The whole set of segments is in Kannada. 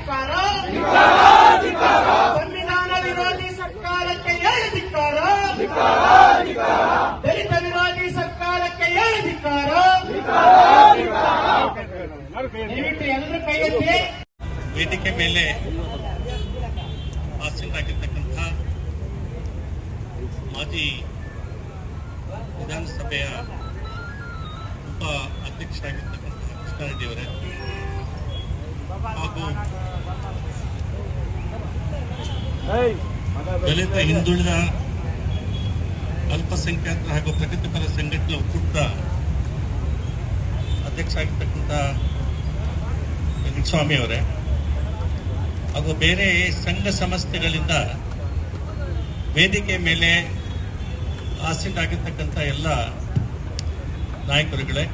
ಧಿಕ್ಕಾರ, ಸಂವಿಧಾನ ವಿರೋಧಿ ಸರ್ಕಾರಕ್ಕೆ ಏಳು ಧಿಕ್ಕಾರ, ದಲಿತ ವಿರೋಧಿ ಸರ್ಕಾರಕ್ಕೆ ಏಳು ಧಿಕ್ಕಾರ. ದಯವಿಟ್ಟು ಎಲ್ಲರೂ ಕೈ ಎತ್ತಿ. ವೇದಿಕೆ ಮೇಲೆ ಆಸೀನರಾಗಿರ್ತಕ್ಕಂಥ ಮಾಜಿ ವಿಧಾನಸಭೆಯ ಉಪ ಅಧ್ಯಕ್ಷರಾಗಿರ್ತಕ್ಕಂಥ ಕೃಷ್ಣಾರೆಡ್ಡಿ ಅವರೇ ಹಾಗೂ ದಲಿತ ಹಿಂದುಳಿದ ಅಲ್ಪಸಂಖ್ಯಾತರ ಹಾಗೂ ಪ್ರಗತಿಪರ ಸಂಘಟನೆ ಒಕ್ಕೂಟ ಅಧ್ಯಕ್ಷ ಆಗಿರ್ತಕ್ಕಂಥ ಸ್ವಾಮಿ ಅವರೇ ಹಾಗೂ ಬೇರೆ ಸಂಘ ಸಂಸ್ಥೆಗಳಿಂದ ವೇದಿಕೆ ಮೇಲೆ ಆಸೀನರಾಗಿರ್ತಕ್ಕಂಥ ಎಲ್ಲ ನಾಯಕರುಗಳೇ,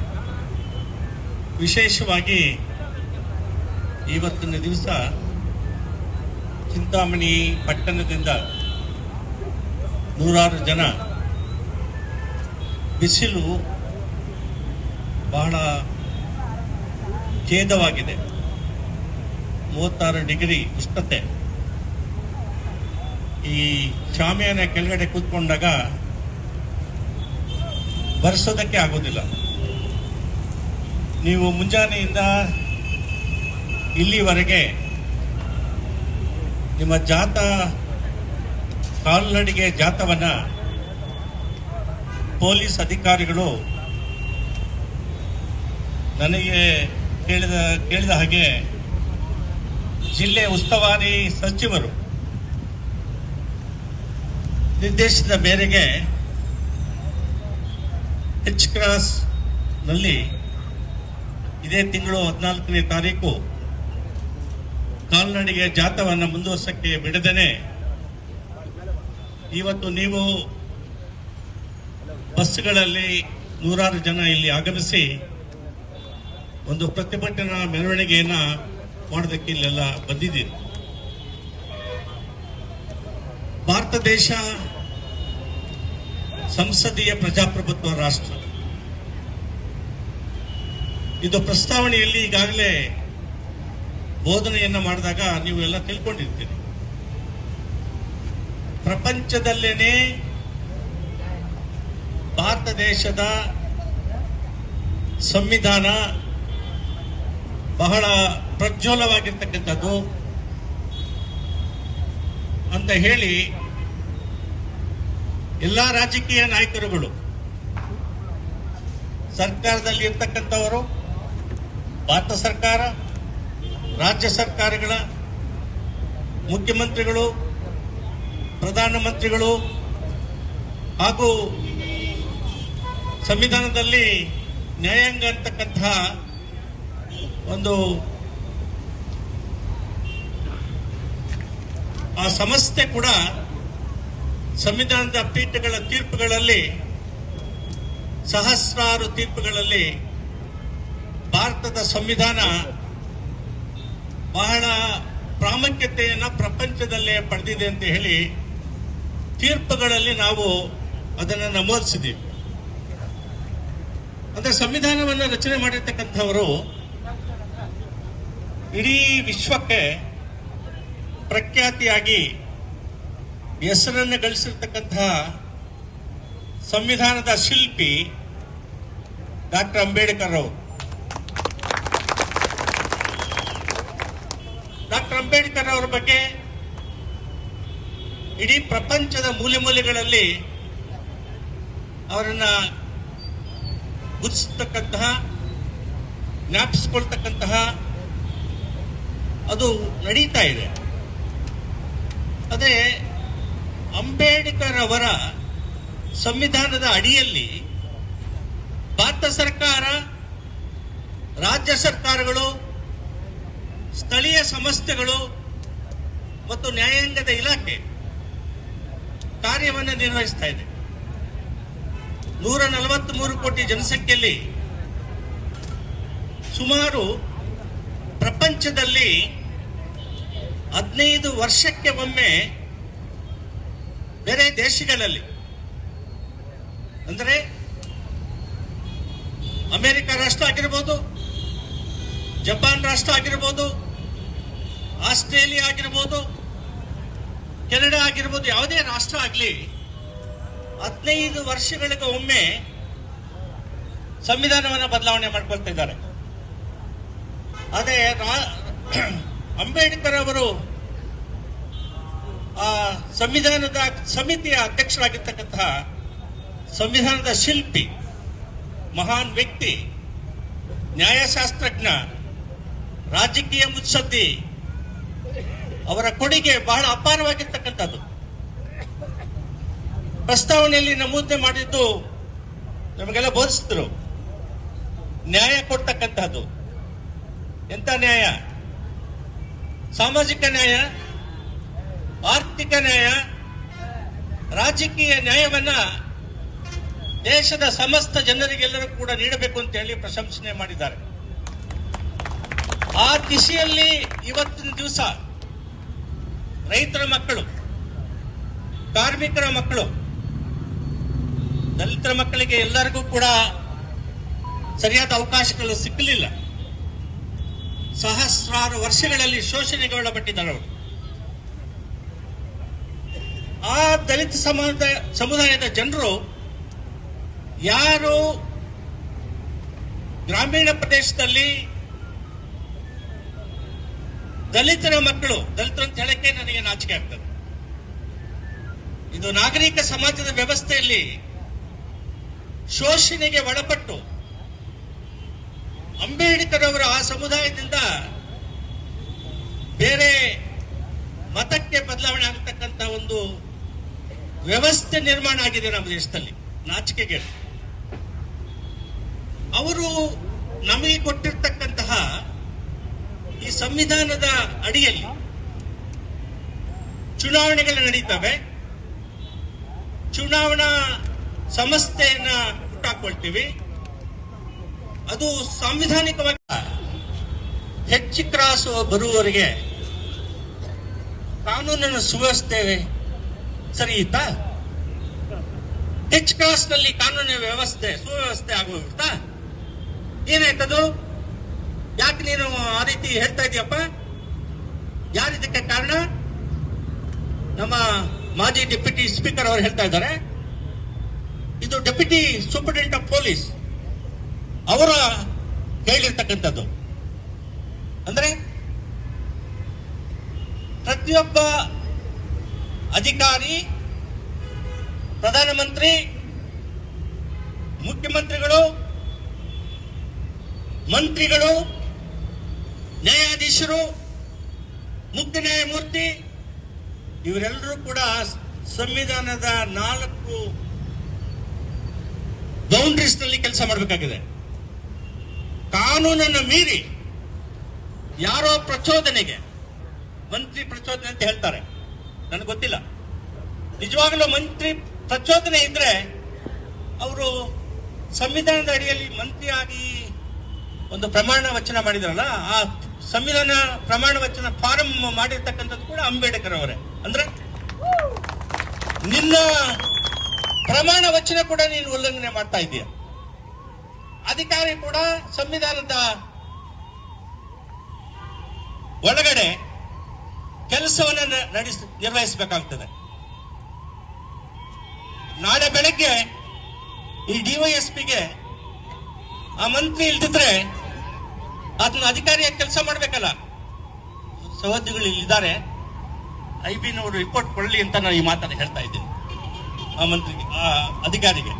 ವಿಶೇಷವಾಗಿ ಇವತ್ತಿನ ದಿವಸ ಚಿಂತಾಮಣಿ ಪಟ್ಟಣದಿಂದ ನೂರಾರು ಜನ ಬಿಸಿಲು ಬಹಳ ಖೇದವಾಗಿದೆ. 36 ಡಿಗ್ರಿ ಉಷ್ಣತೆ. ಈ ಶಾಮಿಯಾನ ಕೆಳಗಡೆ ಕೂತ್ಕೊಂಡಾಗ ಬರ್ಸೋದಕ್ಕೆ ಆಗೋದಿಲ್ಲ. ನೀವು ಮುಂಜಾನೆಯಿಂದ ಇಲ್ಲಿವರೆಗೆ ನಿಮ್ಮ ಕಾಲ್ನಡಿಗೆ ಜಾಥವನ್ನ ಪೊಲೀಸ್ ಅಧಿಕಾರಿಗಳು ನನಗೆ ಕೇಳಿದ ಹಾಗೆ ಜಿಲ್ಲೆ ಉಸ್ತುವಾರಿ ಸಚಿವರು ನಿರ್ದೇಶನದ ಮೇರೆಗೆ ಎಚ್ ಕ್ರಾಸ್ ನಲ್ಲಿ ಇದೇ ತಿಂಗಳು 14ನೇ ತಾರೀಕು ಕಾಲ್ನಡಿಗೆ ಜಾಥವನ್ನು ಮುಂದುವರ್ಸಕ್ಕೆ ಬಿಡದೇನೆ ಇವತ್ತು ನೀವು ಬಸ್ಗಳಲ್ಲಿ ನೂರಾರು ಜನ ಇಲ್ಲಿ ಆಗಮಿಸಿ ಒಂದು ಪ್ರತಿಭಟನಾ ಮೆರವಣಿಗೆಯನ್ನ ಮಾಡೋದಕ್ಕೆ ಇಲ್ಲೆಲ್ಲ ಬಂದಿದ್ದೀರಿ. ಭಾರತ ದೇಶ ಸಂಸದೀಯ ಪ್ರಜಾಪ್ರಭುತ್ವ ರಾಷ್ಟ್ರ. ಇದು ಪ್ರಸ್ತಾವನೆಯಲ್ಲಿ ಈಗಾಗಲೇ ಬೋಧನೆಯನ್ನ ಮಾಡಿದಾಗ ನೀವು ಎಲ್ಲ ತಿಳ್ಕೊಂಡಿರ್ತೀರಿ. ಪ್ರಪಂಚದಲ್ಲೇನೆ ಭಾರತ ದೇಶದ ಸಂವಿಧಾನ ಬಹಳ ಪ್ರಜ್ವಲವಾಗಿರ್ತಕ್ಕಂಥದ್ದು ಅಂತ ಹೇಳಿ ಎಲ್ಲ ರಾಜಕೀಯ ನಾಯಕರುಗಳು, ಸರ್ಕಾರದಲ್ಲಿ ಇರ್ತಕ್ಕಂಥವರು, ಭಾರತ ಸರ್ಕಾರ, ರಾಜ್ಯ ಸರ್ಕಾರಗಳ ಮುಖ್ಯಮಂತ್ರಿಗಳು, ಪ್ರಧಾನಮಂತ್ರಿಗಳು ಹಾಗೂ ಸಂವಿಧಾನದಲ್ಲಿ ನ್ಯಾಯಾಂಗ ಅಂತಕ್ಕಂತಹ ಒಂದು ಆ ಸಂಸ್ಥೆ ಕೂಡ ಸಂವಿಧಾನದ ಪೀಠಗಳ ತೀರ್ಪುಗಳಲ್ಲಿ, ಸಹಸ್ರಾರು ತೀರ್ಪುಗಳಲ್ಲಿ ಭಾರತದ ಸಂವಿಧಾನ ಬಹಳ ಪ್ರಾಮುಖ್ಯತೆಯನ್ನು ಪ್ರಪಂಚದಲ್ಲೇ ಪಡೆದಿದೆ ಅಂತ ಹೇಳಿ ತೀರ್ಪುಗಳಲ್ಲಿ ನಾವು ಅದನ್ನು ನಮೂದಿಸಿದ್ದೀವಿ. ಅಂದ್ರೆ ಸಂವಿಧಾನವನ್ನು ರಚನೆ ಮಾಡಿರ್ತಕ್ಕಂಥವರು ಇಡೀ ವಿಶ್ವಕ್ಕೆ ಪ್ರಖ್ಯಾತಿಯಾಗಿ ಹೆಸರನ್ನು ಗಳಿಸಿರ್ತಕ್ಕಂತಹ ಸಂವಿಧಾನದ ಶಿಲ್ಪಿ ಡಾಕ್ಟರ್ ಅಂಬೇಡ್ಕರ್ ಅವರು. ಡಾಕ್ಟರ್ ಅಂಬೇಡ್ಕರ್ ಅವರ ಬಗ್ಗೆ ಇಡೀ ಪ್ರಪಂಚದ ಮೂಲೆ ಮೂಲೆಗಳಲ್ಲಿ ಅವರನ್ನ ಗುರುತಿಸತಕ್ಕಂತಹ, ಜ್ಞಾಪಿಸಿಕೊಳ್ತಕ್ಕಂತಹ ಅದು ನಡೀತಾ ಇದೆ. ಅದೇ ಅಂಬೇಡ್ಕರ್ ಅವರ ಸಂವಿಧಾನದ ಅಡಿಯಲ್ಲಿ ಭಾರತ ಸರ್ಕಾರ, ರಾಜ್ಯ ಸರ್ಕಾರಗಳು, ಸ್ಥಳೀಯ ಸಂಸ್ಥೆಗಳು ಮತ್ತು ನ್ಯಾಯಾಂಗದ ಇಲಾಖೆ ಕಾರ್ಯವನ್ನು ನಿರ್ವಹಿಸ್ತಾ ಇದೆ. 143 ಕೋಟಿ ಜನಸಂಖ್ಯೆಯಲ್ಲಿ ಸುಮಾರು ಪ್ರಪಂಚದಲ್ಲಿ 15 ವರ್ಷಕ್ಕೆ ಒಮ್ಮೆ ಬೇರೆ ದೇಶಗಳಲ್ಲಿ, ಅಂದರೆ ಅಮೆರಿಕ ರಾಷ್ಟ್ರ ಆಗಿರ್ಬೋದು, ಜಪಾನ್ ರಾಷ್ಟ್ರ ಆಗಿರ್ಬೋದು, ಆಸ್ಟ್ರೇಲಿಯಾ ಆಗಿರ್ಬೋದು, ಕೆನಡಾ ಆಗಿರ್ಬೋದು, ಯಾವುದೇ ರಾಷ್ಟ್ರ ಆಗಲಿ 15 ವರ್ಷಗಳಿಗೆ ಒಮ್ಮೆ ಸಂವಿಧಾನವನ್ನು ಬದಲಾವಣೆ ಮಾಡ್ಕೊಳ್ತಾ ಇದ್ದಾರೆ. ಅದೇ ಅಂಬೇಡ್ಕರ್ ಅವರು ಆ ಸಂವಿಧಾನದ ಸಮಿತಿಯ ಅಧ್ಯಕ್ಷರಾಗಿರ್ತಕ್ಕಂತಹ ಸಂವಿಧಾನದ ಶಿಲ್ಪಿ, ಮಹಾನ್ ವ್ಯಕ್ತಿ, ನ್ಯಾಯಶಾಸ್ತ್ರಜ್ಞ, ರಾಜಕೀಯ ಮುತ್ಸದ್ದಿ. ಅವರ ಕೊಡುಗೆ ಬಹಳ ಅಪಾರವಾಗಿರ್ತಕ್ಕಂಥದ್ದು. ಪ್ರಸ್ತಾವನೆಯಲ್ಲಿ ನಮೂದನೆ ಮಾಡಿದ್ದು ನಮಗೆಲ್ಲ ಬೋಧಿಸಿದ್ರು. ನ್ಯಾಯ ಕೊಡ್ತಕ್ಕಂಥದ್ದು ಎಂತ ನ್ಯಾಯ? ಸಾಮಾಜಿಕ ನ್ಯಾಯ, ಆರ್ಥಿಕ ನ್ಯಾಯ, ರಾಜಕೀಯ ನ್ಯಾಯವನ್ನ ದೇಶದ ಸಮಸ್ತ ಜನರಿಗೆಲ್ಲರೂ ಕೂಡ ನೀಡಬೇಕು ಅಂತ ಹೇಳಿ ಪ್ರಶಂಸನೆ ಮಾಡಿದ್ದಾರೆ. ಆ ದಿಶೆಯಲ್ಲಿ ಇವತ್ತಿನ ದಿವಸ ರೈತರ ಮಕ್ಕಳು, ಕಾರ್ಮಿಕರ ಮಕ್ಕಳು, ದಲಿತರ ಮಕ್ಕಳಿಗೆ ಎಲ್ಲರಿಗೂ ಕೂಡ ಸರಿಯಾದ ಅವಕಾಶಗಳು ಸಿಕ್ಕಲಿಲ್ಲ. ಸಹಸ್ರಾರು ವರ್ಷಗಳಲ್ಲಿ ಶೋಷಣೆಗೊಳಪಟ್ಟಿದ್ದಾರೆ ಅವರು. ಆ ದಲಿತ ಸಮುದಾಯದ ಜನರು ಯಾರು ಗ್ರಾಮೀಣ ಪ್ರದೇಶದಲ್ಲಿ ದಲಿತರ ಮಕ್ಕಳು, ದಲಿತರು ಅಂತ ಹೇಳಕ್ಕೆ ನನಗೆ ನಾಚಿಕೆ ಆಗ್ತದೆ. ಇದು ನಾಗರಿಕ ಸಮಾಜದ ವ್ಯವಸ್ಥೆಯಲ್ಲಿ ಶೋಷಣೆಗೆ ಒಳಪಟ್ಟು ಅಂಬೇಡ್ಕರ್ ಅವರ ಆ ಸಮುದಾಯದಿಂದ ಬೇರೆ ಮತಕ್ಕೆ ಬದಲಾವಣೆ ಆಗತಕ್ಕಂತ ಒಂದು ವ್ಯವಸ್ಥೆ ನಿರ್ಮಾಣ ಆಗಿದೆ ನಮ್ಮ ದೇಶದಲ್ಲಿ. ನಾಚಿಕೆಗೆ ಅವರು ನಮಗೆ ಕೊಟ್ಟಿರ್ತಕ್ಕಂತಹ ಈ ಸಂವಿಧಾನದ ಅಡಿಯಲ್ಲಿ ಚುನಾವಣೆಗಳು ನಡೀತವೆ. ಚುನಾವಣಾ ಸಂಸ್ಥೆಯನ್ನ ಹುಟ್ಟಾಕೊಳ್ತೀವಿ. ಅದು ಸಾಂವಿಧಾನಿಕವಾಗಿ ಹೆಚ್ಚು ಕ್ರಾಸು ಬರುವವರಿಗೆ ಕಾನೂನಿನ ಸುವ್ಯವಸ್ಥೆ ಸರಿಯಿತಾ? ಹೆಚ್ಚು ಕ್ರಾಸ್ನಲ್ಲಿ ಕಾನೂನಿನ ವ್ಯವಸ್ಥೆ ಸುವ್ಯವಸ್ಥೆ ಆಗೋಗ್ಬಿಡ್ತಾ? ಏನಾಯ್ತದು? ಯಾಕೆ ನೀನು ಆ ರೀತಿ ಹೇಳ್ತಾ ಇದೀಯಪ್ಪ? ಯಾರಿದಕ್ಕೆ ಕಾರಣ? ನಮ್ಮ ಮಾಜಿ ಡೆಪ್ಯೂಟಿ ಸ್ಪೀಕರ್ ಅವರು ಹೇಳ್ತಾ ಇದ್ದಾರೆ. ಇದು ಡೆಪ್ಯೂಟಿ ಸೂಪರಿಂಟೆಂಡೆಂಟ್ ಆಫ್ ಪೊಲೀಸ್ ಅವರ ಹೇಳಿರ್ತಕ್ಕಂಥದ್ದು. ಅಂದ್ರೆ ಪ್ರತಿಯೊಬ್ಬ ಅಧಿಕಾರಿ, ಪ್ರಧಾನಮಂತ್ರಿ, ಮುಖ್ಯಮಂತ್ರಿಗಳು, ಮಂತ್ರಿಗಳು, ನ್ಯಾಯಾಧೀಶರು, ಮುಖ್ಯ ನ್ಯಾಯಮೂರ್ತಿ ಇವರೆಲ್ಲರೂ ಕೂಡ ಸಂವಿಧಾನದ 4 ಬೌಂಡ್ರೀಸ್ ನಲ್ಲಿ ಕೆಲಸ ಮಾಡಬೇಕಾಗಿದೆ. ಕಾನೂನನ್ನು ಮೀರಿ ಯಾರೋ ಪ್ರಚೋದನೆಗೆ, ಮಂತ್ರಿ ಪ್ರಚೋದನೆ ಅಂತ ಹೇಳ್ತಾರೆ, ನನಗೆ ಗೊತ್ತಿಲ್ಲ. ನಿಜವಾಗಲೂ ಮಂತ್ರಿ ಪ್ರಚೋದನೆ ಇದ್ರೆ ಅವರು ಸಂವಿಧಾನದ ಅಡಿಯಲ್ಲಿ ಮಂತ್ರಿಯಾಗಿ ಒಂದು ಪ್ರಮಾಣ ವಚನ ಮಾಡಿದ್ರಲ್ಲ, ಆ ಸಂವಿಧಾನ ಪ್ರಮಾಣ ವಚನ ಫಾರಂ ಮಾಡಿರ್ತಕ್ಕಂಥದ್ದು ಕೂಡ ಅಂಬೇಡ್ಕರ್ ಅವರೇ. ಅಂದ್ರೆ ನಿನ್ನ ಪ್ರಮಾಣ ವಚನ ಕೂಡ ನೀನು ಉಲ್ಲಂಘನೆ ಮಾಡ್ತಾ ಇದೀಯ. ಅಧಿಕಾರಿ ಕೂಡ ಸಂವಿಧಾನದ ಒಳಗಡೆ ಕೆಲಸವನ್ನು ನಿರ್ವಹಿಸಬೇಕಾಗ್ತದೆ. ನಾಳೆ ಬೆಳಗ್ಗೆ ಈ ಡಿವೈಎಸ್ಪಿಗೆ ಆ ಮಂತ್ರಿ ಇಲ್ದಿದ್ರೆ ಅದನ್ನ ಅಧಿಕಾರಿಯಾಗಿ ಕೆಲಸ ಮಾಡ್ಬೇಕಲ್ಲ. ಸಹೋದ್ಯೋಗಿಗಳು ಇಲ್ಲಿದ್ದಾರೆ, ಐಬಿನವರು ರಿಪೋರ್ಟ್ ಕೊಡಲಿ ಅಂತ ನಾನು ಈ ಮಾತನ್ನು ಹೇಳ್ತಾ ಇದ್ದೀನಿ. ಆ ಮಂತ್ರಿಗೆ, ಆ ಅಧಿಕಾರಿಗೆ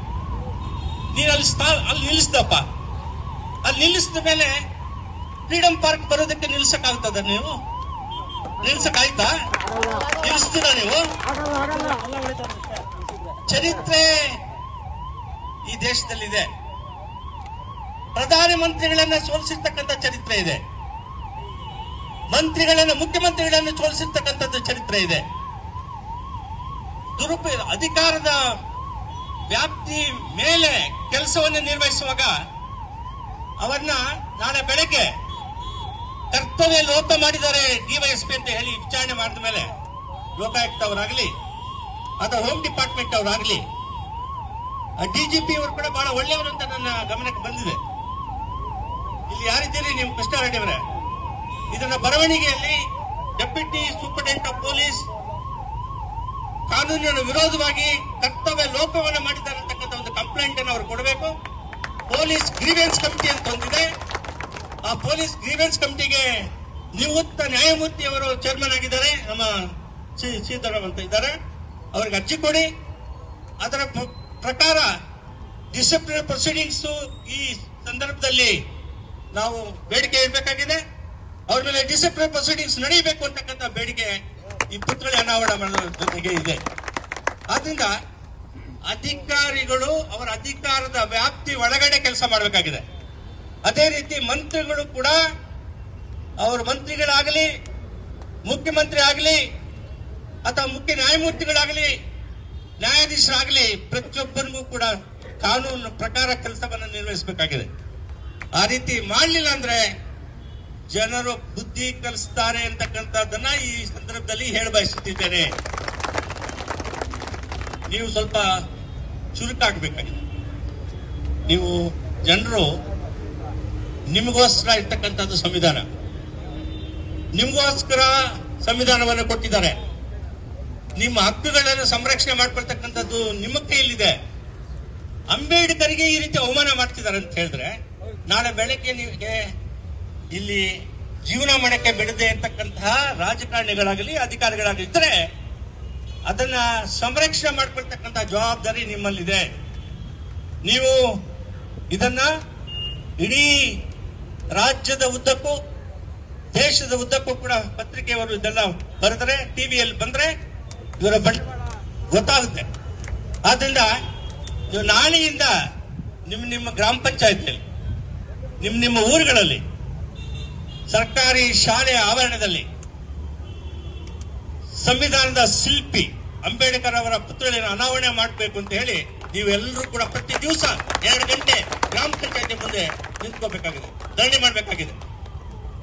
ನೀನು ಅಲ್ಲಿ ನಿಲ್ಲಿಸ್ದಪ್ಪ. ಅಲ್ಲಿ ನಿಲ್ಲಿಸಿದ ಮೇಲೆ ಫ್ರೀಡಂ ಪಾರ್ಕ್ ಬರೋದಕ್ಕೆ ನಿಲ್ಸಕ್ಕಾಗ್ತದ? ನೀವು ನಿಲ್ಸಕ್ಕಾಯ್ತಾ? ನಿಲ್ಲಿಸ್ತೀರಾ ನೀವು? ಚರಿತ್ರೆ ಈ ದೇಶದಲ್ಲಿದೆ. ಪ್ರಧಾನಮಂತ್ರಿಗಳನ್ನ ಸೋಲಿಸಿರ್ತಕ್ಕಂಥ ಚರಿತ್ರೆ ಇದೆ. ಮುಖ್ಯಮಂತ್ರಿಗಳನ್ನು ಸೋಲಿಸಿರ್ತಕ್ಕಂಥದ್ದು ಚರಿತ್ರೆ ಇದೆ. ಅಧಿಕಾರದ ವ್ಯಾಪ್ತಿ ಮೇಲೆ ಕೆಲಸವನ್ನು ನಿರ್ವಹಿಸುವಾಗ ಅವರನ್ನ ನಾಳೆ ಬೆಳಗ್ಗೆ ಕರ್ತವ್ಯ ಲೋಪ ಮಾಡಿದ್ದಾರೆ ಡಿವೈಎಸ್ಪಿ ಅಂತ ಹೇಳಿ ವಿಚಾರಣೆ ಮಾಡಿದ ಮೇಲೆ ಲೋಕಾಯುಕ್ತ ಅವರಾಗಲಿ ಅಥವಾ ಹೋಮ್ ಡಿಪಾರ್ಟ್ಮೆಂಟ್ ಅವರಾಗಲಿ, ಡಿಜಿಪಿ ಅವರು ಕೂಡ ಬಹಳ ಒಳ್ಳೆಯವರು ಅಂತ ನನ್ನ ಗಮನಕ್ಕೆ ಬಂದಿದೆ. ಇಲ್ಲಿ ಯಾರಿದ್ದೀರಿ ನೀವು? ಕೃಷ್ಣ ರೆಡ್ಡಿ ಅವರೇ, ಇದನ್ನ ಬರವಣಿಗೆಯಲ್ಲಿ ಡೆಪ್ಯೂಟಿ ಸೂಪರಿಂಟೆಂಡೆಂಟ್ ಆಫ್ ಪೊಲೀಸ್ ಕಾನೂನಿನ ವಿರೋಧವಾಗಿ ಕರ್ತವ್ಯ ಲೋಪವನ್ನು ಮಾಡಿದ್ದಾರೆ ಅಂತಕ್ಕಂಥ ಒಂದು ಕಂಪ್ಲೇಂಟ್ ಅನ್ನು ಅವರು ಕೊಡಬೇಕು. ಪೊಲೀಸ್ ಗ್ರೀವೆನ್ಸ್ ಕಮಿಟಿ ಅಂತ ಹೊಂದಿದೆ. ಆ ಪೊಲೀಸ್ ಗ್ರೀವೆನ್ಸ್ ಕಮಿಟಿಗೆ ನಿವೃತ್ತ ನ್ಯಾಯಮೂರ್ತಿ ಅವರು ಚೇರ್ಮನ್ ಆಗಿದ್ದಾರೆ, ನಮ್ಮ ಶ್ರೀಧರಂ ಅಂತ ಇದ್ದಾರೆ. ಅವ್ರಿಗೆ ಅರ್ಜಿ ಕೊಡಿ. ಅದರ ಪ್ರಕಾರ ಡಿಸಿಪ್ಲಿನರಿ ಪ್ರೊಸೀಡಿಂಗ್ಸ್ ಈ ಸಂದರ್ಭದಲ್ಲಿ ನಾವು ಬೇಡಿಕೆ ಇಡಬೇಕಾಗಿದೆ. ಅವ್ರ ಮೇಲೆ ಡಿಸಿಪ್ಲಿನರಿ ಪ್ರೊಸೀಡಿಂಗ್ಸ್ ನಡೆಯಬೇಕು ಅಂತಕ್ಕಂಥ ಬೇಡಿಕೆ ಈ ಪುತ್ಥಳಿ ಅನಾವರಣ ಮಾಡೋದ್ರ ಜೊತೆಗೆ ಇದೆ. ಆದ್ರಿಂದ ಅಧಿಕಾರಿಗಳು ಅವರ ಅಧಿಕಾರದ ವ್ಯಾಪ್ತಿ ಒಳಗಡೆ ಕೆಲಸ ಮಾಡಬೇಕಾಗಿದೆ. ಅದೇ ರೀತಿ ಮಂತ್ರಿಗಳು ಕೂಡ ಅವರು ಮಂತ್ರಿಗಳಾಗಲಿ, ಮುಖ್ಯಮಂತ್ರಿ ಆಗಲಿ ಅಥವಾ ಮುಖ್ಯ ನ್ಯಾಯಮೂರ್ತಿಗಳಾಗಲಿ, ನ್ಯಾಯಾಧೀಶರಾಗಲಿ, ಪ್ರತಿಯೊಬ್ಬರಿಗೂ ಕೂಡ ಕಾನೂನು ಪ್ರಕಾರ ಕೆಲಸವನ್ನು ನಿರ್ವಹಿಸಬೇಕಾಗಿದೆ. ಆ ರೀತಿ ಮಾಡಲಿಲ್ಲ ಅಂದ್ರೆ ಜನರು ಬುದ್ಧಿ ಕಲಿಸ್ತಾರೆ ಅಂತಕ್ಕಂಥದ್ದನ್ನ ಈ ಸಂದರ್ಭದಲ್ಲಿ ಹೇಳ ಬಯಸುತ್ತಿದ್ದೇನೆ. ನೀವು ಸ್ವಲ್ಪ ಚುರುಕಾಗಬೇಕಾಗಿದೆ. ನೀವು ಜನರು ನಿಮಗೋಸ್ಕರ ಇರ್ತಕ್ಕಂಥದ್ದು ಸಂವಿಧಾನ, ನಿಮಗೋಸ್ಕರ ಸಂವಿಧಾನವನ್ನು ಕೊಟ್ಟಿದ್ದಾರೆ. ನಿಮ್ಮ ಹಕ್ಕುಗಳನ್ನು ಸಂರಕ್ಷಣೆ ಮಾಡ್ಕೊಳ್ತಕ್ಕಂಥದ್ದು ನಿಮ್ಮ ಕೈಯಲ್ಲಿದೆ. ಅಂಬೇಡ್ಕರ್ಗೆ ಈ ರೀತಿ ಅವಮಾನ ಮಾಡ್ತಿದ್ದಾರೆ ಅಂತ ಹೇಳಿದ್ರೆ ನಾಳೆ ಬೆಳಗ್ಗೆ ನಿಮಗೆ ಇಲ್ಲಿ ಜೀವನ ಮಾಡಕ್ಕೆ ಬಿಡದೆ ಇರ್ತಕ್ಕಂತಹ ರಾಜಕಾರಣಿಗಳಾಗಲಿ ಅಧಿಕಾರಿಗಳಾಗಲಿ ಇದ್ರೆ ಅದನ್ನ ಸಂರಕ್ಷಣೆ ಮಾಡ್ಕೊಳ್ತಕ್ಕಂಥ ಜವಾಬ್ದಾರಿ ನಿಮ್ಮಲ್ಲಿದೆ. ನೀವು ಇದನ್ನ ಇಡೀ ರಾಜ್ಯದ ಉದ್ದಕ್ಕೂ ದೇಶದ ಉದ್ದಕ್ಕೂ ಕೂಡ ಪತ್ರಿಕೆಯವರು ಇದೆಲ್ಲ ಬರೆದರೆ, ಟಿವಿಯಲ್ಲಿ ಬಂದ್ರೆ ಇವರ ಗೊತ್ತಾಗುತ್ತೆ. ಆದ್ರಿಂದ ನೀವು ನಾಳೆಯಿಂದ ನಿಮ್ಮ ಗ್ರಾಮ ಪಂಚಾಯತಿಯಲ್ಲಿ, ನಿಮ್ಮ ಊರುಗಳಲ್ಲಿ, ಸರ್ಕಾರಿ ಶಾಲೆಯ ಆವರಣದಲ್ಲಿ ಸಂವಿಧಾನದ ಶಿಲ್ಪಿ ಅಂಬೇಡ್ಕರ್ ಅವರ ಪುತ್ಥಳಿಯನ್ನು ಅನಾವರಣೆ ಮಾಡಬೇಕು ಅಂತ ಹೇಳಿ ನೀವೆಲ್ಲರೂ ಕೂಡ ಪ್ರತಿ ದಿವಸ 2 ಗಂಟೆ ಗ್ರಾಮ ಪಂಚಾಯತಿ ಮುಂದೆ ನಿಂತ್ಕೋಬೇಕಾಗಿದೆ, ಧರಣಿ ಮಾಡಬೇಕಾಗಿದೆ.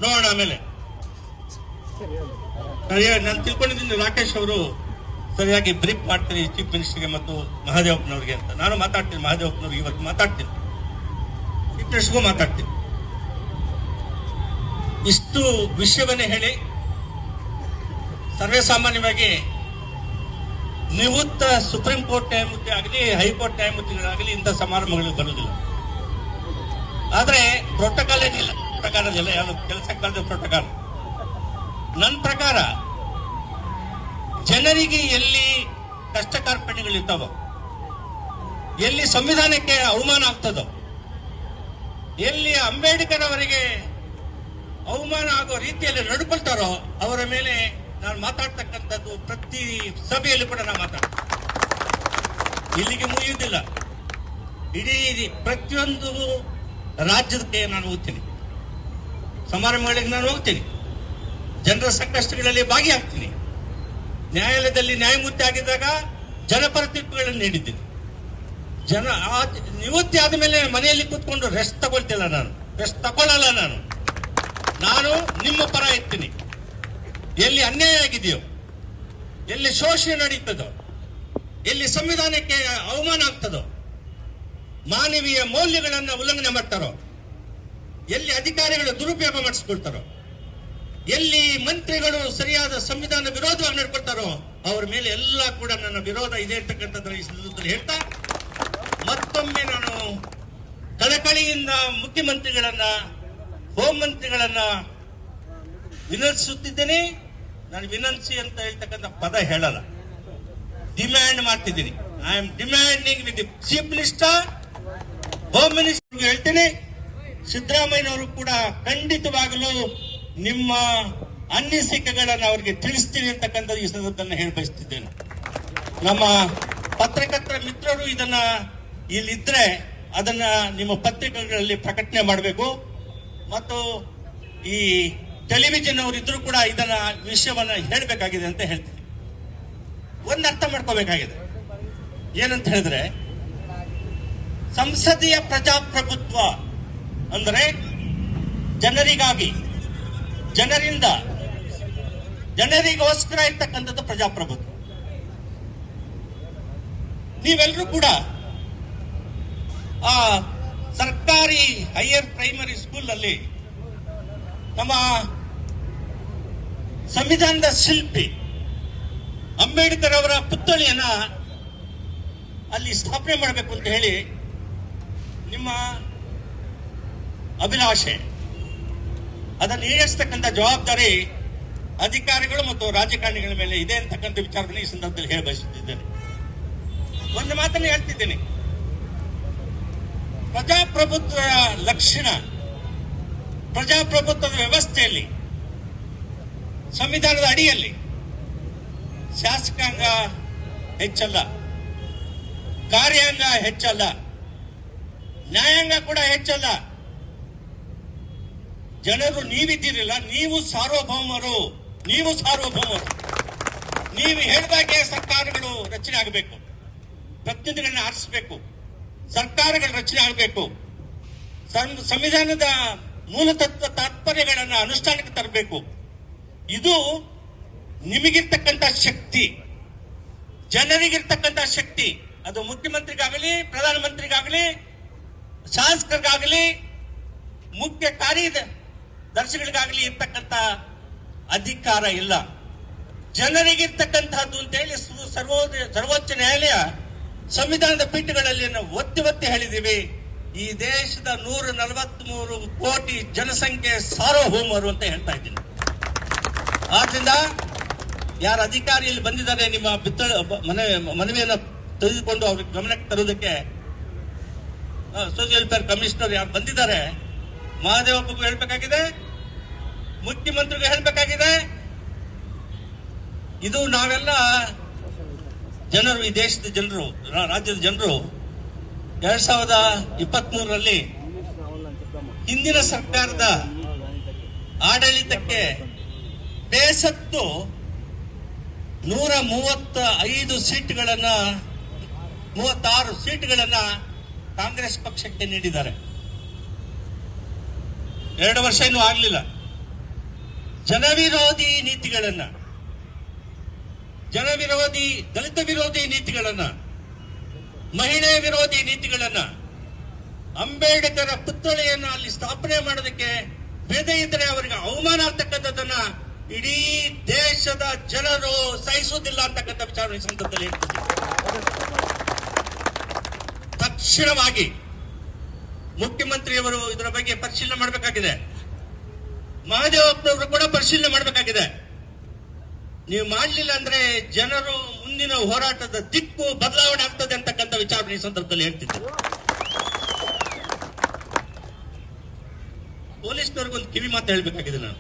ನೋಡೋಣ. ಆಮೇಲೆ ನಾನು ತಿಳ್ಕೊಂಡಿದ್ದೀನಿ ರಾಕೇಶ್ ಅವರು ಸರಿಯಾಗಿ ಬ್ರೀಫ್ ಮಾಡ್ತೀನಿ ಚೀಫ್ ಮಿನಿಸ್ಟರ್ಗೆ ಮತ್ತು ಮಹಾದೇವಪ್ಪನವ್ರಿಗೆ ಅಂತ. ನಾನು ಮಾತಾಡ್ತೀನಿ, ಮಹಾದೇವಪ್ಪನವ್ರಿಗೆ ಇವತ್ತು ಮಾತಾಡ್ತೀನಿ, ಚೀಫ್ ಮಿನಿಸ್ಟರ್ಗೂ ಮಾತಾಡ್ತೀನಿ. ಇಷ್ಟು ವಿಷಯವನ್ನೇ ಹೇಳಿ ಸರ್ವೇ ಸಾಮಾನ್ಯವಾಗಿ ನಿವೃತ್ತ ಸುಪ್ರೀಂ ಕೋರ್ಟ್ ನ್ಯಾಯಮೂರ್ತಿ ಆಗಲಿ, ಹೈಕೋರ್ಟ್ ನ್ಯಾಯಮೂರ್ತಿಗಳಾಗಲಿ ಇಂಥ ಸಮಾರಂಭಗಳಿಗೆ ಬರುವುದಿಲ್ಲ. ಆದ್ರೆ ಪ್ರೋಟೋಕಾಲ್ ಏನಿಲ್ಲ, ಪ್ರಕಾರದಿಲ್ಲ, ಯಾವ ಕೆಲಸಕ್ಕಾದ ಪ್ರೋಟೋಕಾಲ್. ನನ್ನ ಪ್ರಕಾರ ಜನರಿಗೆ ಎಲ್ಲಿ ಕಷ್ಟ ಕಾರ್ಪಣ್ಯಗಳಿರ್ತಾವೋ, ಎಲ್ಲಿ ಸಂವಿಧಾನಕ್ಕೆ ಅವಮಾನ ಆಗ್ತದೋ, ಎಲ್ಲಿ ಅಂಬೇಡ್ಕರ್ ಅವರಿಗೆ ಅವಮಾನ ಆಗೋ ರೀತಿಯಲ್ಲಿ ನಡ್ಕೊಳ್ತಾರೋ ಅವರ ಮೇಲೆ ನಾನು ಮಾತಾಡ್ತಕ್ಕಂಥದ್ದು ಪ್ರತಿ ಸಭೆಯಲ್ಲಿ ಕೂಡ ನಾನು ಮಾತಾಡ್ತೀನಿ. ಇಲ್ಲಿಗೆ ಮುಗಿಯುವುದಿಲ್ಲ. ಇಡೀ ಪ್ರತಿಯೊಂದು ರಾಜ್ಯಕ್ಕೆ ನಾನು ಹೋಗ್ತೀನಿ, ಸಮಾರಂಭಗಳಿಗೆ ನಾನು ಹೋಗ್ತೀನಿ, ಜನರ ಸಂಕಷ್ಟಗಳಲ್ಲಿ ಭಾಗಿಯಾಗ್ತೀನಿ. ನ್ಯಾಯಾಲಯದಲ್ಲಿ ನ್ಯಾಯಮೂರ್ತಿ ಆಗಿದ್ದಾಗ ಜನಪರ ತೀರ್ಪುಗಳನ್ನು ನೀಡಿದ್ದೀನಿ. ನಿವೃತ್ತಿ ಆದ ಮೇಲೆ ಮನೆಯಲ್ಲಿ ಕೂತ್ಕೊಂಡು ರೆಸ್ಟ್ ತಗೊಳ್ತಿಲ್ಲ, ನಾನು ರೆಸ್ಟ್ ತಗೊಳ್ಳಲ್ಲ. ನಾನು ನಿಮ್ಮ ಪರ ಇರ್ತೀನಿ. ಎಲ್ಲಿ ಅನ್ಯಾಯ ಆಗಿದೆಯೋ, ಎಲ್ಲಿ ಶೋಷಣೆ ನಡೀತದೋ, ಎಲ್ಲಿ ಸಂವಿಧಾನಕ್ಕೆ ಅವಮಾನ ಆಗ್ತದೋ, ಮಾನವೀಯ ಮೌಲ್ಯಗಳನ್ನು ಉಲ್ಲಂಘನೆ ಮಾಡ್ತಾರೋ, ಎಲ್ಲಿ ಅಧಿಕಾರಿಗಳು ದುರುಪಯೋಗ ಮಾಡಿಸ್ಕೊಳ್ತಾರೋ, ಎಲ್ಲಿ ಮಂತ್ರಿಗಳು ಸರಿಯಾದ ಸಂವಿಧಾನ ವಿರೋಧವಾಗಿ ನಡ್ಕೊಳ್ತಾರೋ ಅವರ ಮೇಲೆ ಎಲ್ಲ ಕೂಡ ನನ್ನ ವಿರೋಧ ಇದೆ ಅಂತಕ್ಕಂಥದ್ದನ್ನು ಈ ಸಂದರ್ಭದಲ್ಲಿ ಹೇಳ್ತಾ, ಮತ್ತೊಮ್ಮೆ ನಾನು ಕಳಕಳಿಯಿಂದ ಮುಖ್ಯಮಂತ್ರಿಗಳನ್ನ, ಹೋಮ್ ಮಂತ್ರಿಗಳನ್ನ ವಿನಂತಿಸುತ್ತಿದ್ದೇನೆ. ನಾನು ವಿನಂತಿ ಅಂತ ಹೇಳ್ತಕ್ಕಂಥ ಪದ ಹೇಳಲ್ಲ, ಡಿಮ್ಯಾಂಡ್ ಮಾಡ್ತಿದ್ದೀನಿ. I am demanding with the chief minister, home minister ಹೇಳ್ತೇನೆ, ಸಿದ್ದರಾಮಯ್ಯನವರು ಕೂಡ ಖಂಡಿತವಾಗಲೂ ನಿಮ್ಮ ಅನಿಸಿಕೆಗಳನ್ನು ಅವರಿಗೆ ತಿಳಿಸ್ತೀನಿ ಅಂತಕ್ಕಂಥ ಈ ಸಂದರ್ಭದಲ್ಲಿ ಹೇಳಿ ಬಯಸ್ತಿದ್ದೇನೆ. ನಮ್ಮ ಪತ್ರಕರ್ತರ ಮಿತ್ರರು ಇದನ್ನ ಇಲ್ಲಿದ್ರೆ ಅದನ್ನ ನಿಮ್ಮ ಪತ್ರಿಕೆಗಳಲ್ಲಿ ಪ್ರಕಟಣೆ ಮಾಡಬೇಕು. ಮತ್ತು ಈ ಟೆಲಿವಿಷನ್ ಅವರಿದ್ರು ಕೂಡ ಇದನ್ನ ವಿಷಯವನ್ನ ಹೇಳಬೇಕಾಗಿದೆ ಅಂತ ಹೇಳ್ತೀನಿ. ಒಂದು ಅರ್ಥ ಮಾಡ್ಕೋಬೇಕಾಗಿದೆ, ಏನಂತ ಹೇಳಿದ್ರೆ ಸಂಸದೀಯ ಪ್ರಜಾಪ್ರಭುತ್ವ ಅಂದರೆ ಜನರಿಗಾಗಿ, ಜನರಿಂದ, ಜನರಿಗೋಸ್ಕರ ಇರ್ತಕ್ಕಂಥದ್ದು ಪ್ರಜಾಪ್ರಭುತ್ವ. ನೀವೆಲ್ಲರೂ ಕೂಡ ಆ ಸರ್ಕಾರಿ ಹೈಯರ್ ಪ್ರೈಮರಿ ಸ್ಕೂಲ್ ಅಲ್ಲಿ ನಮ್ಮ ಸಂವಿಧಾನದ ಶಿಲ್ಪಿ ಅಂಬೇಡ್ಕರ್ ಅವರ ಪುತ್ಥಳಿಯನ್ನ ಅಲ್ಲಿ ಸ್ಥಾಪನೆ ಮಾಡಬೇಕು ಅಂತ ಹೇಳಿ ನಿಮ್ಮ ಅಭಿಲಾಷೆ, ಅದನ್ನು ಈಡೇರಿಸತಕ್ಕಂಥ ಜವಾಬ್ದಾರಿ ಅಧಿಕಾರಿಗಳು ಮತ್ತು ರಾಜಕಾರಣಿಗಳ ಮೇಲೆ ಇದೆ ಅಂತಕ್ಕಂಥ ವಿಚಾರವನ್ನು ಈ ಸಂದರ್ಭದಲ್ಲಿ ಹೇಳ ಬಯಸುತ್ತಿದ್ದೇನೆ. ಒಂದು ಮಾತನ್ನು ಹೇಳ್ತಿದ್ದೇನೆ, ಪ್ರಜಾಪ್ರಭುತ್ವ ಲಕ್ಷಣ, ಪ್ರಜಾಪ್ರಭುತ್ವದ ವ್ಯವಸ್ಥೆಯಲ್ಲಿ ಸಂವಿಧಾನದ ಅಡಿಯಲ್ಲಿ ಶಾಸಕಾಂಗ ಹೆಚ್ಚಲ್ಲ, ಕಾರ್ಯಾಂಗ ಹೆಚ್ಚಲ್ಲ, ನ್ಯಾಯಾಂಗ ಕೂಡ ಹೆಚ್ಚಲ್ಲ. ಜನರು ನೀವಿದ್ದೀರಿಲ್ಲ, ನೀವು ಸಾರ್ವಭೌಮರು. ನೀವು ಹೇಳಿದಾಗೆ ಸರ್ಕಾರಗಳು ರಚನೆ ಆಗಬೇಕು, ಪ್ರತಿನಿಧಿಗಳನ್ನ ಆರಿಸಬೇಕು, ಸರ್ಕಾರಗಳ ರಚನೆ ಆಗಬೇಕು, ಸಂವಿಧಾನದ ಮೂಲತತ್ವ ತಾತ್ಪರ್ಯಗಳನ್ನು ಅನುಷ್ಠಾನಕ್ಕೆ ತರಬೇಕು. ಇದು ನಿಮಗಿರ್ತಕ್ಕಂಥ ಶಕ್ತಿ, ಜನರಿಗಿರ್ತಕ್ಕಂಥ ಶಕ್ತಿ. ಅದು ಮುಖ್ಯಮಂತ್ರಿಗಾಗಲಿ, ಪ್ರಧಾನಮಂತ್ರಿಗಾಗಲಿ, ಶಾಸಕರಿಗಾಗಲಿ, ಮುಖ್ಯ ಕಾರ್ಯದರ್ಶಿಗಳಿಗಾಗಲಿ ಇರ್ತಕ್ಕಂಥ ಅಧಿಕಾರ ಇಲ್ಲ. ಜನರಿಗಿರ್ತಕ್ಕಂಥದ್ದು ಅಂತ ಹೇಳಿ ಸರ್ವೋಚ್ಚ ನ್ಯಾಯಾಲಯ ಸಂವಿಧಾನದ ಪೀಠಗಳಲ್ಲಿ ನಾವು ಒತ್ತಿ ಹೇಳಿದ್ದೀವಿ. ಈ ದೇಶದ 143 ಕೋಟಿ ಜನಸಂಖ್ಯೆ ಸಾರ್ವಭೌಮರು ಅಂತ ಹೇಳ್ತಾ ಇದ್ದೀನಿ. ಆದ್ರಿಂದ ಯಾರ ಅಧಿಕಾರಿಯಲ್ಲಿ ಬಂದಿದ್ದಾರೆ ನಿಮ್ಮ ಮನವಿಯನ್ನು ತೆಗೆದುಕೊಂಡು ಅವ್ರಿಗೆ ಗಮನಕ್ಕೆ ತರುವುದಕ್ಕೆ ಸೋಷಿಯಲ್ ವೆಲ್ಫೇರ್ ಕಮಿಷನರ್ ಯಾರು ಬಂದಿದ್ದಾರೆ, ಮಹಾದೇವಪ್ಪಗೂ ಹೇಳ್ಬೇಕಾಗಿದೆ, ಮುಖ್ಯಮಂತ್ರಿಗೂ ಹೇಳ್ಬೇಕಾಗಿದೆ. ಇದು ನಾವೆಲ್ಲ ಜನರು, ಈ ದೇಶದ ಜನರು, ರಾಜ್ಯದ ಜನರು 2023ರಲ್ಲಿ ಹಿಂದಿನ ಸರ್ಕಾರದ ಆಡಳಿತಕ್ಕೆ ಬೇಸತ್ತು 135 ಸೀಟ್ಗಳನ್ನ 36 ಸೀಟ್ಗಳನ್ನ ಕಾಂಗ್ರೆಸ್ ಪಕ್ಷಕ್ಕೆ ನೀಡಿದ್ದಾರೆ. 2 ವರ್ಷ ಇನ್ನೂ ಆಗಲಿಲ್ಲ. ಜನವಿರೋಧಿ ನೀತಿಗಳನ್ನ, ಜನವಿರೋಧಿ, ದಲಿತ ವಿರೋಧಿ ನೀತಿಗಳನ್ನ, ಮಹಿಳೆ ವಿರೋಧಿ ನೀತಿಗಳನ್ನ, ಅಂಬೇಡ್ಕರ್ ಪುತ್ಥಳಿಯನ್ನು ಅಲ್ಲಿ ಸ್ಥಾಪನೆ ಮಾಡೋದಕ್ಕೆ ಬೇದೆ ಇದ್ದರೆ ಅವರಿಗೆ ಅವಮಾನ ಆಗ್ತಕ್ಕಂಥದ್ದನ್ನ ಇಡೀ ದೇಶದ ಜನರು ಸಹಿಸುವುದಿಲ್ಲ ಅಂತಕ್ಕಂಥ ವಿಚಾರ ಈ ಸಂದರ್ಭದಲ್ಲಿ ಹೇಳ್ತಿದ್ದೀನಿ. ತಕ್ಷಣವಾಗಿ ಮುಖ್ಯಮಂತ್ರಿಯವರು ಇದರ ಬಗ್ಗೆ ಪರಿಶೀಲನೆ ಮಾಡಬೇಕಾಗಿದೆ. ಮಹದೇವಪ್ಪನವರು ಕೂಡ ಪರಿಶೀಲನೆ ಮಾಡಬೇಕಾಗಿದೆ. ನೀವು ಮಾಡಲಿಲ್ಲ ಅಂದ್ರೆ ಜನರು ಮುಂದಿನ ಹೋರಾಟದ ದಿಕ್ಕು ಬದಲಾವಣೆ ಆಗ್ತದೆ ಅಂತಕ್ಕಂಥ ವಿಚಾರ ಈ ಸಂದರ್ಭದಲ್ಲಿ ಹೇಳ್ತಿದ್ದೆ. ಪೊಲೀಸ್ನವ್ರಿಗೊಂದು ಕಿವಿ ಮಾತು ಹೇಳ್ಬೇಕಾಗಿದೆ ನಾನು.